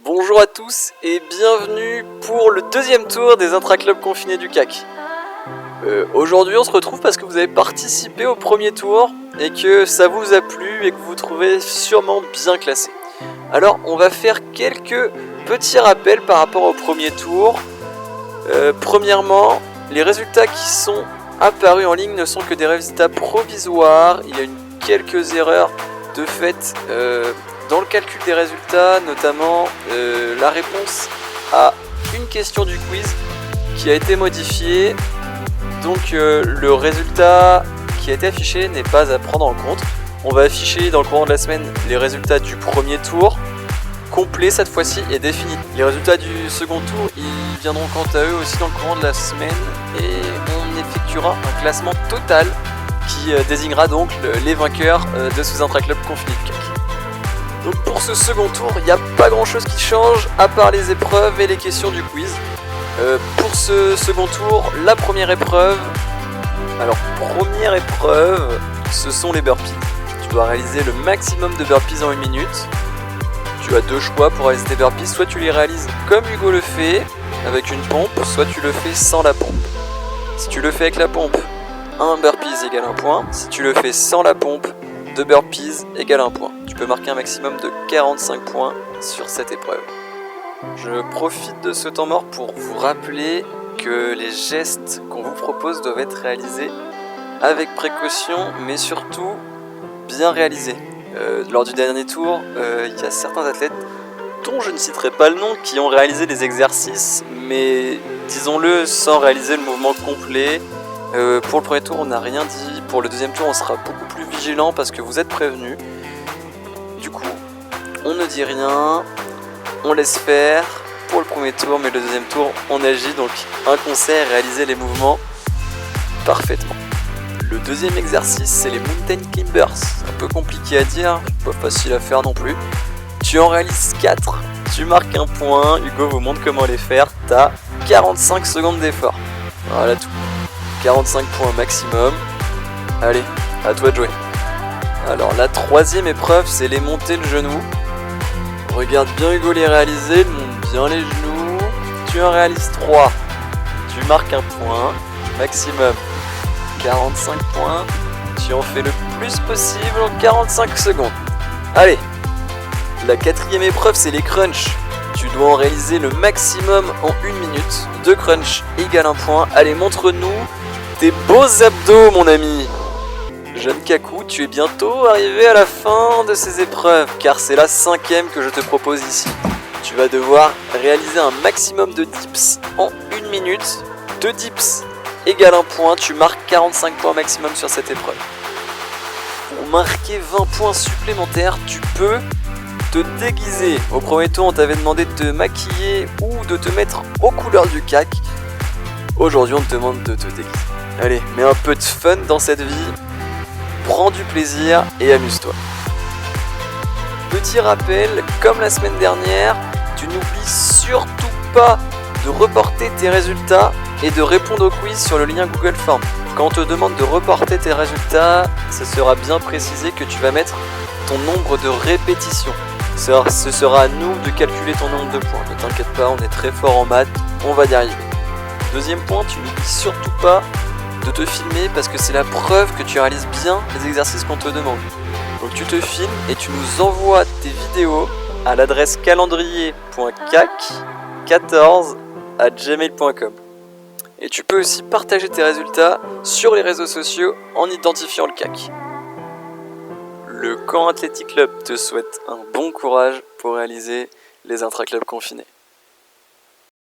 Bonjour à tous et bienvenue pour le deuxième tour des intra-clubs confinés du CAC. Aujourd'hui on se retrouve parce que vous avez participé au premier tour et que ça vous a plu et que vous vous trouvez sûrement bien classé. Alors on va faire quelques petits rappels par rapport au premier tour. Premièrement, les résultats qui sont apparus en ligne ne sont que des résultats provisoires. Il y a quelques erreurs de fait dans le calcul des résultats, notamment la réponse à une question du quiz qui a été modifiée. Donc le résultat qui a été affiché n'est pas à prendre en compte. On va afficher dans le courant de la semaine les résultats du premier tour, complet cette fois-ci et défini. Les résultats du second tour, ils viendront quant à eux aussi dans le courant de la semaine et on effectuera un classement total qui désignera donc les vainqueurs de ce intra-club confiné de CAC. Donc pour ce second tour, il n'y a pas grand chose qui change à part les épreuves et les questions du quiz. Pour ce second tour, la première épreuve, ce sont les burpees. Tu dois réaliser le maximum de burpees en 1 minute. Tu as deux choix pour réaliser tes burpees, soit tu les réalises comme Hugo le fait, avec une pompe, soit tu le fais sans la pompe. Si tu le fais avec la pompe, 1 burpees égale 1 point. Si tu le fais sans la pompe, 2 burpees égale 1 point. Tu peux marquer un maximum de 45 points sur cette épreuve. Je profite de ce temps mort pour vous rappeler que les gestes qu'on vous propose doivent être réalisés avec précaution, mais surtout bien réalisés. Lors du dernier tour, il y a certains athlètes dont je ne citerai pas le nom qui ont réalisé les exercices, mais disons-le sans réaliser le mouvement complet. Pour le premier tour, on n'a rien dit. Pour le deuxième tour, on sera beaucoup plus vigilant parce que vous êtes prévenus. Du coup, on ne dit rien, on laisse faire pour le premier tour, mais le deuxième tour, on agit. Donc, un conseil, réaliser les mouvements parfaitement. Le deuxième exercice, c'est les Mountain Climbers. C'est un peu compliqué à dire, pas facile à faire non plus. Tu en réalises 4, tu marques 1 point. Hugo vous montre comment les faire. T'as 45 secondes d'effort. Voilà tout. 45 points maximum. Allez, à toi de jouer. Alors la troisième épreuve, c'est les montées le genou. Regarde bien Hugo les réaliser, monte bien les genoux. Tu en réalises 3. Tu marques 1 point maximum. 45 points. Tu en fais le plus possible en 45 secondes. Allez. La quatrième épreuve, c'est les crunchs. Tu dois en réaliser le maximum en 1 minute. 2 crunchs égale 1 point. Allez, montre-nous tes beaux abdos, mon ami. Jeune Kaku, tu es bientôt arrivé à la fin de ces épreuves, car c'est la 5e que je te propose ici. Tu vas devoir réaliser un maximum de dips en 1 minute. 2 dips égale 1 point. Tu marques 45 points maximum sur cette épreuve. Pour marquer 20 points supplémentaires, tu peux te déguiser. Au premier tour, on t'avait demandé de te maquiller ou de te mettre aux couleurs du CAC. Aujourd'hui, on te demande de te déguiser. Allez, mets un peu de fun dans cette vie. Prends du plaisir et amuse-toi. Petit rappel, comme la semaine dernière, tu n'oublies surtout pas de reporter tes résultats et de répondre au quiz sur le lien Google Form. Quand on te demande de reporter tes résultats, ce sera bien précisé que tu vas mettre ton nombre de répétitions. Ce sera à nous de calculer ton nombre de points. Ne t'inquiète pas, on est très fort en maths, on va y arriver. Deuxième point, tu n'oublies surtout pas de te filmer parce que c'est la preuve que tu réalises bien les exercices qu'on te demande. Donc tu te filmes et tu nous envoies tes vidéos à l'adresse calendrier.cac14@gmail.com. Et tu peux aussi partager tes résultats sur les réseaux sociaux en identifiant le CAC. Le Camp Athletic Club te souhaite un bon courage pour réaliser les intra-clubs confinés.